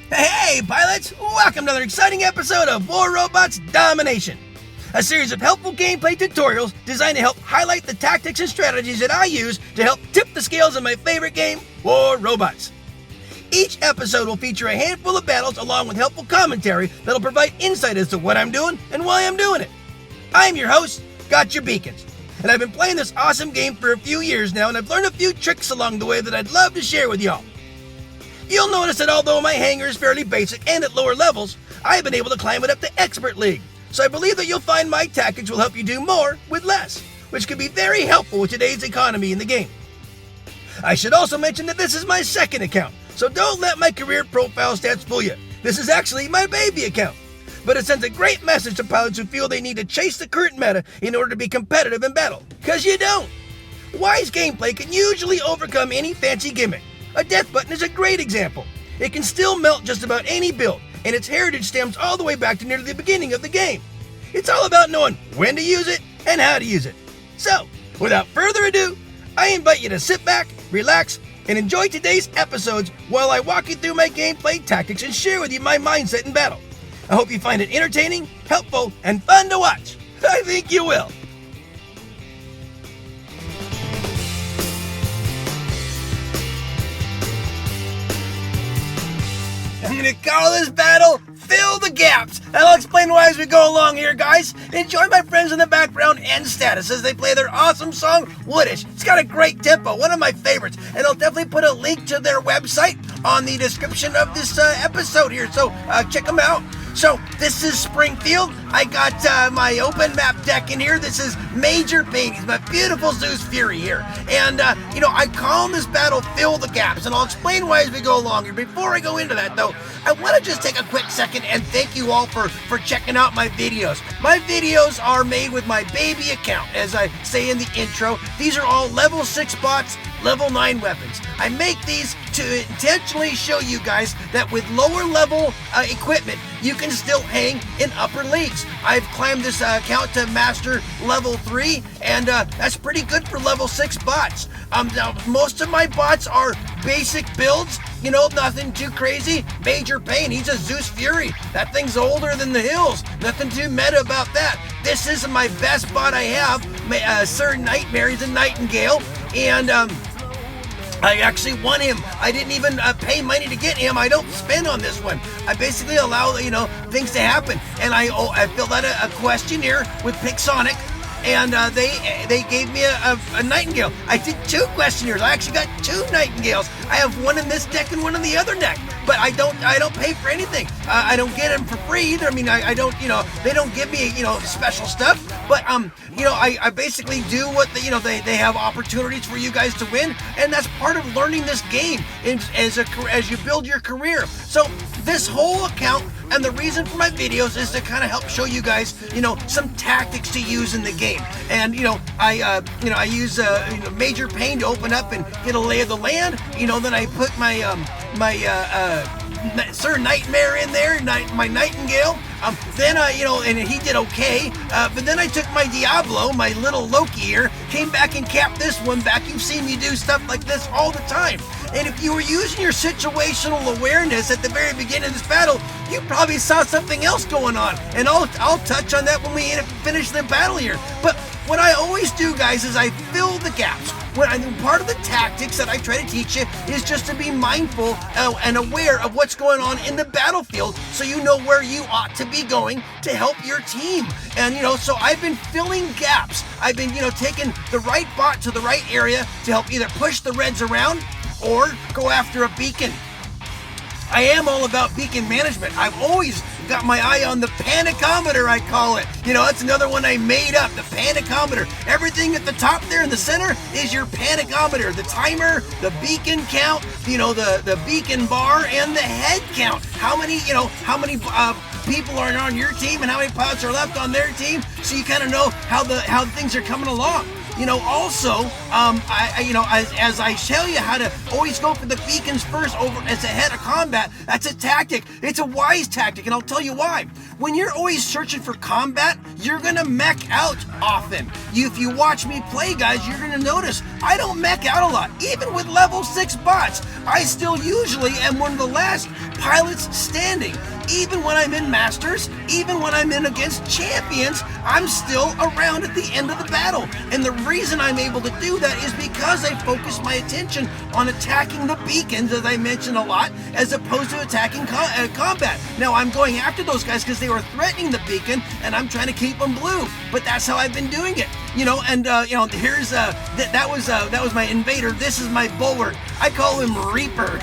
Hey, pilots! Welcome to another exciting episode of War Robots Domination, a series of helpful gameplay tutorials designed to help highlight the tactics and strategies that I use to help tip the scales of my favorite game, War Robots. Each episode will feature a handful of battles along with helpful commentary that'll provide insight as to what I'm doing and why I'm doing it. I'm your host, Gotchere Beacons, and I've been playing this awesome game for a few years now, and I've learned a few tricks along the way that I'd love to share with y'all. You'll notice that although my hangar is fairly basic and at lower levels, I've been able to climb it up to Expert League, so I believe that you'll find my tactics will help you do more with less, which can be very helpful with today's economy in the game. I should also mention that this is my second account, so don't let my career profile stats fool you. This is actually my baby account, but it sends a great message to pilots who feel they need to chase the current meta in order to be competitive in battle, because you don't. Wise gameplay can usually overcome any fancy gimmick. A death button is a great example. It can still melt just about any build, and its heritage stems all the way back to nearly the beginning of the game. It's all about knowing when to use it and how to use it. So, without further ado, I invite you to sit back, relax, and enjoy today's episodes while I walk you through my gameplay tactics and share with you my mindset in battle. I hope you find it entertaining, helpful, and fun to watch. I think you will. I'm gonna call this battle Fill the Gaps, and I'll explain why as we go along here, guys. Enjoy my friends in the background and status as they play their awesome song, Woodish. It's got a great tempo, one of my favorites, and I'll definitely put a link to their website on the description of this episode here, so check them out. So, this is Springfield. I got my open map deck in here. This is Major Pain. He's my beautiful Zeus Fury here. And, I call this battle Fill the Gaps, and I'll explain why as we go along here. Before I go into that, though, I want to just take a quick second and thank you all for checking out my videos. My videos are made with my baby account, as I say in the intro. These are all level 6 bots, level 9 weapons. I make these to intentionally show you guys that with lower level equipment, you can still hang in upper leagues. I've climbed this account to master level 3, and that's pretty good for level 6 bots. Now, most of my bots are basic builds, nothing too crazy. Major Pain, he's a Zeus Fury. That thing's older than the hills. Nothing too meta about that. This is my best bot I have, Sir Nightmare, he's a Nightingale, and I actually won him. I didn't even pay money to get him. I don't spend on this one. I basically allow, things to happen. And I filled out a questionnaire with Pixonic, and they gave me a Nightingale. I did 2 questionnaires. I actually got 2 Nightingales. I have one in this deck and one in the other deck. But I don't pay for anything. I don't get them for free either. I mean, I don't, they don't give me, special stuff. But, I basically do what, they have opportunities for you guys to win. And that's part of learning this game as you build your career. So this whole account and the reason for my videos is to kind of help show you guys, some tactics to use in the game. And, I use, Major Pain to open up and get a lay of the land. Then I put my, Sir Nightmare in there, my Nightingale. Then and he did okay. But then I took my Diablo, my little Loki here, came back and capped this one back. You've seen me do stuff like this all the time. And if you were using your situational awareness at the very beginning of this battle, you probably saw something else going on. And I'll touch on that when we finish the battle here. But what I always do, guys, is I fill the gaps. Part of the tactics that I try to teach you is just to be mindful and aware of what's going on in the battlefield so you know where you ought to be going to help your team. And, so I've been filling gaps. I've been, taking the right bot to the right area to help either push the reds around or go after a beacon. I am all about beacon management. I've always got my eye on the panicometer, I call it. That's another one I made up, the panicometer. Everything at the top there in the center is your panicometer. The timer, the beacon count, the beacon bar, and the head count. How many people are on your team and how many pilots are left on their team, so you kind of know how things are coming along. Also, as I tell you how to always go for the beacons first over as a head of combat, that's a tactic. It's a wise tactic, and I'll tell you why. When you're always searching for combat, you're gonna mech out often. If you watch me play, guys, you're gonna notice I don't mech out a lot. Even with level 6 bots, I still usually am one of the last pilots standing. Even when I'm in Masters, even when I'm in against champions, I'm still around at the end of the battle. And the reason I'm able to do that is because I focus my attention on attacking the beacons, as I mentioned a lot, as opposed to attacking combat. Now, I'm going after those guys because they were threatening the beacon, and I'm trying to keep them blue. But that's how I've been doing it. Here's that was my invader. This is my bulwark. I call him Reaper.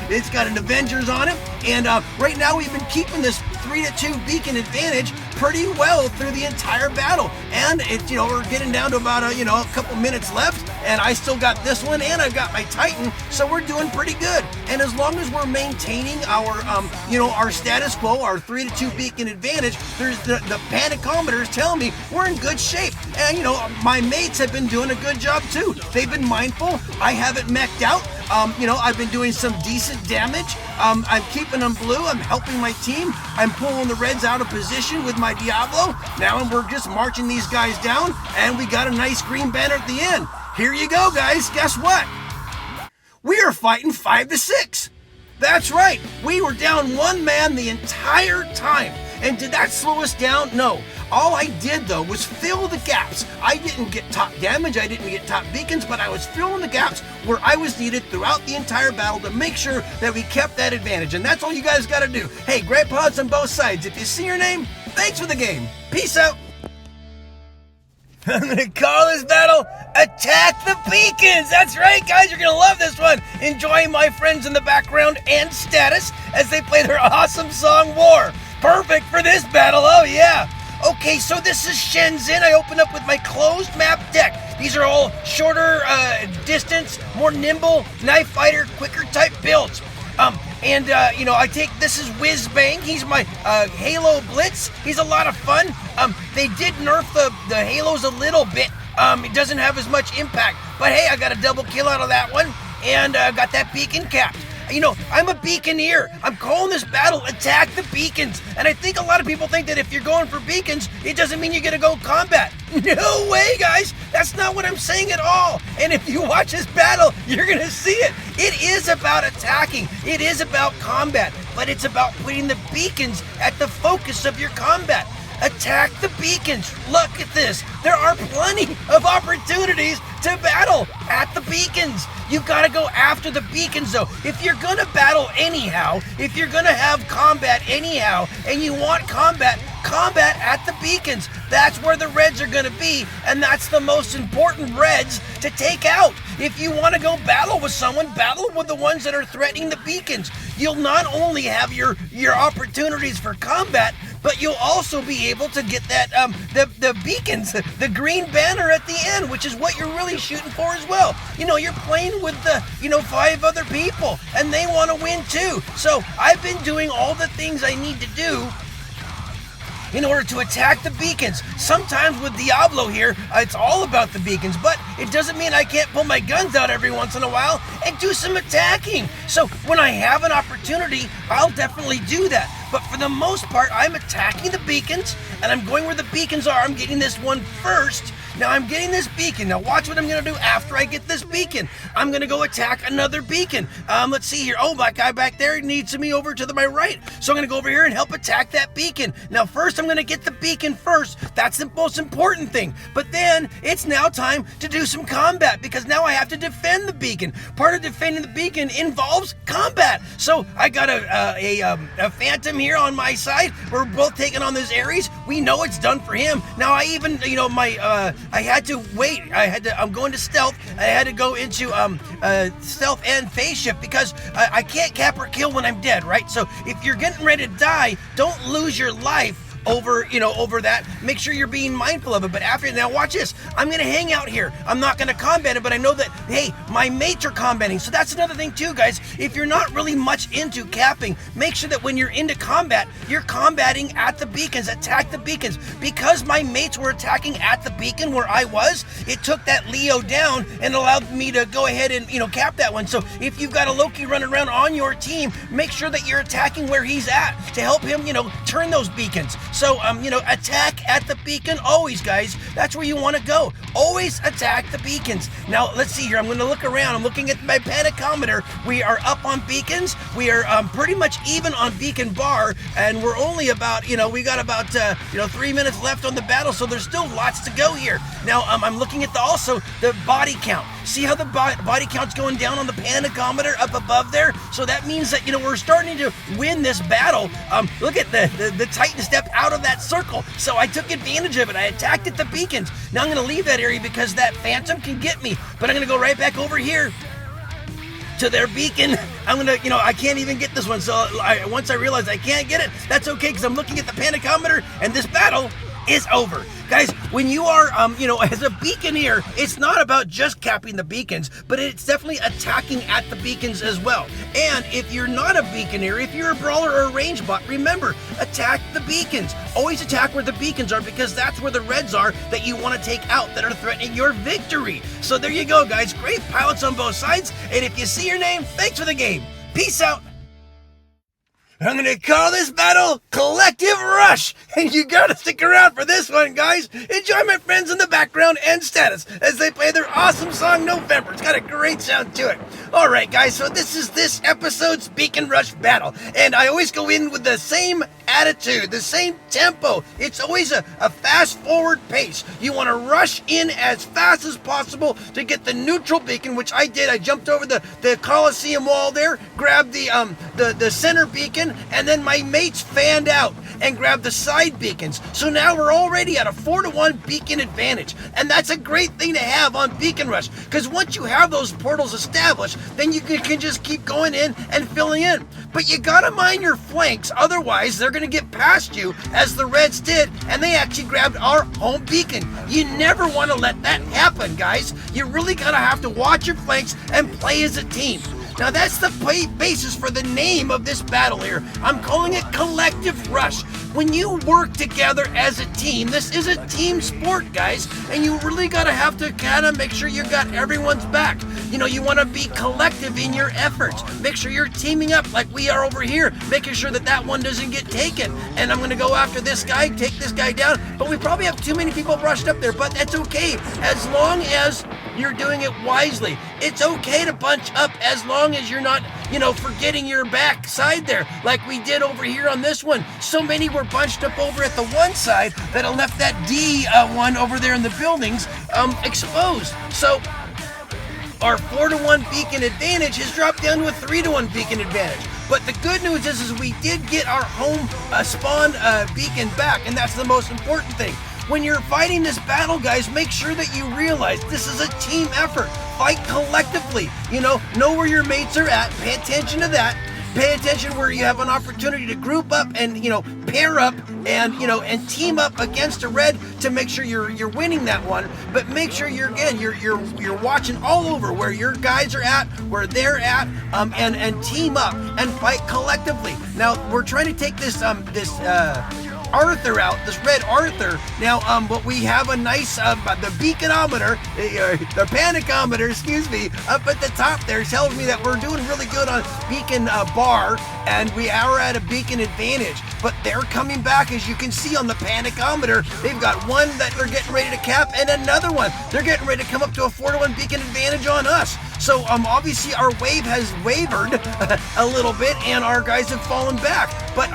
It's got an Avengers on it, and right now we've been keeping this 3-2 beacon advantage pretty well through the entire battle. And we're getting down to about a couple minutes left, and I still got this one, and I've got my Titan, so we're doing pretty good. And as long as we're maintaining our status quo, our 3-2 beacon advantage, there's the panicometers telling me we're in good shape. And my mates have been doing a good job too. They've been mindful. I haven't mech'd out. I've been doing some decent damage. I'm keeping them blue. I'm helping my team. I'm pulling the reds out of position with my Diablo. Now we're just marching these guys down, and we got a nice green banner at the end. Here you go, guys. Guess what? We are fighting 5-6. That's right. We were down one man the entire time. And did that slow us down? No. All I did, though, was fill the gaps. I didn't get top damage, I didn't get top beacons, but I was filling the gaps where I was needed throughout the entire battle to make sure that we kept that advantage. And that's all you guys got to do. Hey, great pods on both sides. If you see your name, thanks for the game. Peace out. I'm going to call this battle Attack the Beacons. That's right, guys. You're going to love this one. Enjoying my friends in the background and status as they play their awesome song, War. Perfect for this battle. Oh, yeah. Okay, so this is Shenzhen. I open up with my closed map deck. These are all shorter distance, more nimble, knife fighter, quicker type builds. I take, this is Whiz Bang. He's my Halo Blitz. He's a lot of fun. They did nerf the Halos a little bit. It doesn't have as much impact. But hey, I got a double kill out of that one. And got that beacon capped. I'm a beaconeer. I'm calling this battle Attack the Beacons. And I think a lot of people think that if you're going for beacons, it doesn't mean you're going to go combat. No way, guys. That's not what I'm saying at all. And if you watch this battle, you're going to see it. It is about attacking. It is about combat. But it's about putting the beacons at the focus of your combat. Attack the beacons. Look at this. There are plenty of opportunities to battle at the beacons. You gotta go after the beacons though. If you're gonna battle anyhow, if you're gonna have combat anyhow, and you want combat at the beacons. That's where the reds are gonna be, and that's the most important reds to take out. If you wanna go battle with someone, battle with the ones that are threatening the beacons. You'll not only have your opportunities for combat, but you'll also be able to get that the beacons, the green banner at the end, which is what you're really shooting for as well. You're playing with the 5 other people, and they want to win too. So I've been doing all the things I need to do in order to attack the beacons. Sometimes with Diablo here, it's all about the beacons, but it doesn't mean I can't pull my guns out every once in a while and do some attacking. So when I have an opportunity, I'll definitely do that. But for the most part, I'm attacking the beacons, and I'm going where the beacons are. I'm getting this one first. Now I'm getting this beacon. Now watch what I'm going to do after I get this beacon. I'm going to go attack another beacon. Let's see here. Oh, my guy back there needs me over to my right. So I'm going to go over here and help attack that beacon. Now first I'm going to get the beacon first. That's the most important thing. But then it's now time to do some combat, because now I have to defend the beacon. Part of defending the beacon involves combat. So I got a Phantom here on my side. We're both taking on this Ares. We know it's done for him. Now I even, I had to wait. I'm going to stealth. I had to go into stealth and phase shift because I can't cap or kill when I'm dead, right? So if you're getting ready to die, don't lose your life over that. Make sure you're being mindful of it. But after, now watch this. I'm going to hang out here. I'm not going to combat it, but I know that, hey, my mates are combating. So that's another thing too, guys. If you're not really much into capping, make sure that when you're into combat, you're combating at the beacons. Attack the beacons. Because my mates were attacking at the beacon where I was, it took that Leo down and allowed me to go ahead and, cap that one. So if you've got a Loki running around on your team, make sure that you're attacking where he's at to help him, turn those beacons. So, attack at the beacon always, guys. That's where you want to go. Always attack the beacons. Now, let's see here. I'm going to look around. I'm looking at my panicometer. We are up on beacons. We are pretty much even on beacon bar, and we're only about, we got about, 3 minutes left on the battle, so there's still lots to go here. Now, I'm looking at also the body count. See how the body count's going down on the panicometer up above there? So that means that, we're starting to win this battle. Look at the Titan step out of that circle. So I took advantage of it. I attacked at the beacons. Now I'm going to leave that area because that Phantom can get me. But I'm going to go right back over here to their beacon. I'm going to, I can't even get this one. So once I realized I can't get it, that's okay because I'm looking at the panicometer and this battle is over. Guys, when you are, as a beaconeer, it's not about just capping the beacons, but it's definitely attacking at the beacons as well. And if you're not a beaconeer, if you're a brawler or a range bot, remember, attack the beacons. Always attack where the beacons are because that's where the reds are that you want to take out that are threatening your victory. So there you go, guys. Great pilots on both sides. And if you see your name, thanks for the game. Peace out. I'm going to call this battle Collective Rush. And you got to stick around for this one, guys. Enjoy my friends in the background and status as they play their awesome song, November. It's got a great sound to it. All right, guys, so this is this episode's Beacon Rush battle. And I always go in with the same attitude, the same tempo. It's always a fast forward pace. You want to rush in as fast as possible to get the neutral beacon, which I did. I jumped over the Coliseum wall there, grabbed the center beacon, and then my mates fanned out and grabbed the side beacons. So now we're already at a 4-to-1 beacon advantage. And that's a great thing to have on Beacon Rush, because once you have those portals established, then you can just keep going in and filling in. But you gotta mind your flanks, otherwise they're gonna get past you as the Reds did, and they actually grabbed our home beacon. You never wanna let that happen, guys. You really gotta have to watch your flanks and play as a team. Now that's the basis for the name of this battle here. I'm calling it Collective Rush. When you work together as a team, this is a team sport, guys, and you really gotta have to kind of make sure you got everyone's back. You want to be collective in your efforts. Make sure you're teaming up like we are over here, making sure that one doesn't get taken. And I'm gonna go after this guy, take this guy down, but we probably have too many people rushed up there, but that's okay, as long as you're doing it wisely. It's okay to bunch up as long as you're not, forgetting your back side there, like we did over here on this one. So many were bunched up over at the one side that left that D one over there in the buildings exposed. So our 4-to-1 beacon advantage has dropped down to a 3-to-1 beacon advantage. But the good news is we did get our home spawn beacon back, and that's the most important thing. When you're fighting this battle, guys, make sure that you realize this is a team effort. Fight collectively. Know where your mates are at. Pay attention to that. Pay attention where you have an opportunity to group up and, pair up and team up against a red to make sure you're winning that one. But make sure you're watching all over where your guys are at, where they're at, and team up and fight collectively. Now we're trying to take this Arthur out, this red Arthur. Now, but we have a nice, the beaconometer, the panicometer, excuse me, up at the top there tells me that we're doing really good on beacon bar, and we are at a beacon advantage. But they're coming back, as you can see on the panicometer. They've got one that they're getting ready to cap, and another one. They're getting ready to come up to a 4-to-1 beacon advantage on us. So obviously our wave has wavered a little bit, and our guys have fallen back. But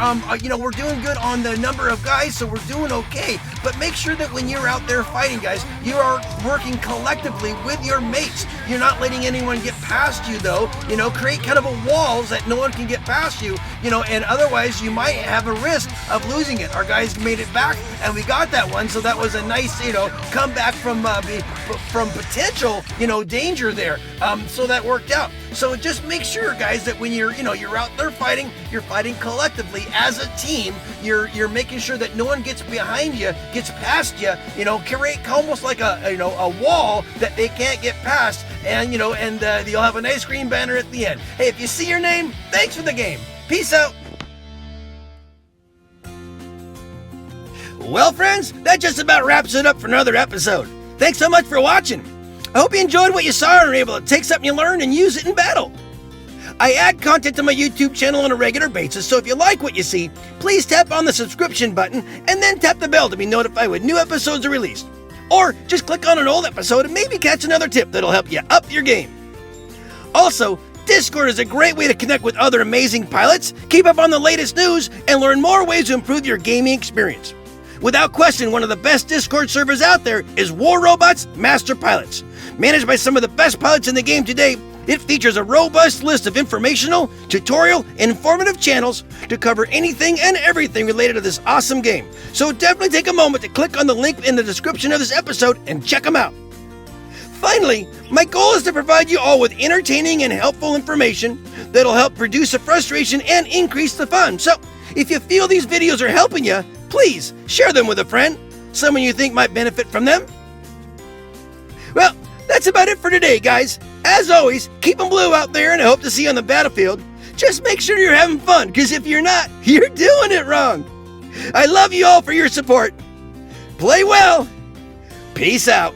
we're doing good on the number of guys, so we're doing okay. But make sure that when you're out there fighting, guys, you are working collectively with your mates. You're not letting anyone get past you, though. Create kind of a walls that no one can get past you. And otherwise you might have a risk of losing it. Our guys made it back, and we got that one. So that was a nice, comeback from potential, danger there. So that worked out. So just make sure, guys, that when you're out there fighting, you're fighting collectively as a team. You're making sure that no one gets behind you, gets past you. Create almost like a wall that they can't get past, and you'll have a nice green banner at the end. Hey, if you see your name, thanks for the game. Peace out. Well, friends, that just about wraps it up for another episode. Thanks so much for watching. I hope you enjoyed what you saw and were able to take something you learned and use it in battle. I add content to my YouTube channel on a regular basis, so if you like what you see, please tap on the subscription button and then tap the bell to be notified when new episodes are released. Or just click on an old episode and maybe catch another tip that'll help you up your game. Also, Discord is a great way to connect with other amazing pilots, keep up on the latest news, and learn more ways to improve your gaming experience. Without question, one of the best Discord servers out there is War Robots Master Pilots. Managed by some of the best pilots in the game today, it features a robust list of informational, tutorial, and informative channels to cover anything and everything related to this awesome game. So definitely take a moment to click on the link in the description of this episode and check them out. Finally, my goal is to provide you all with entertaining and helpful information that'll help reduce the frustration and increase the fun. So if you feel these videos are helping you, please share them with a friend, someone you think might benefit from them. Well, that's about it for today, guys. As always, keep them blue out there, and I hope to see you on the battlefield. Just make sure you're having fun, because if you're not, you're doing it wrong. I love you all for your support. Play well. Peace out.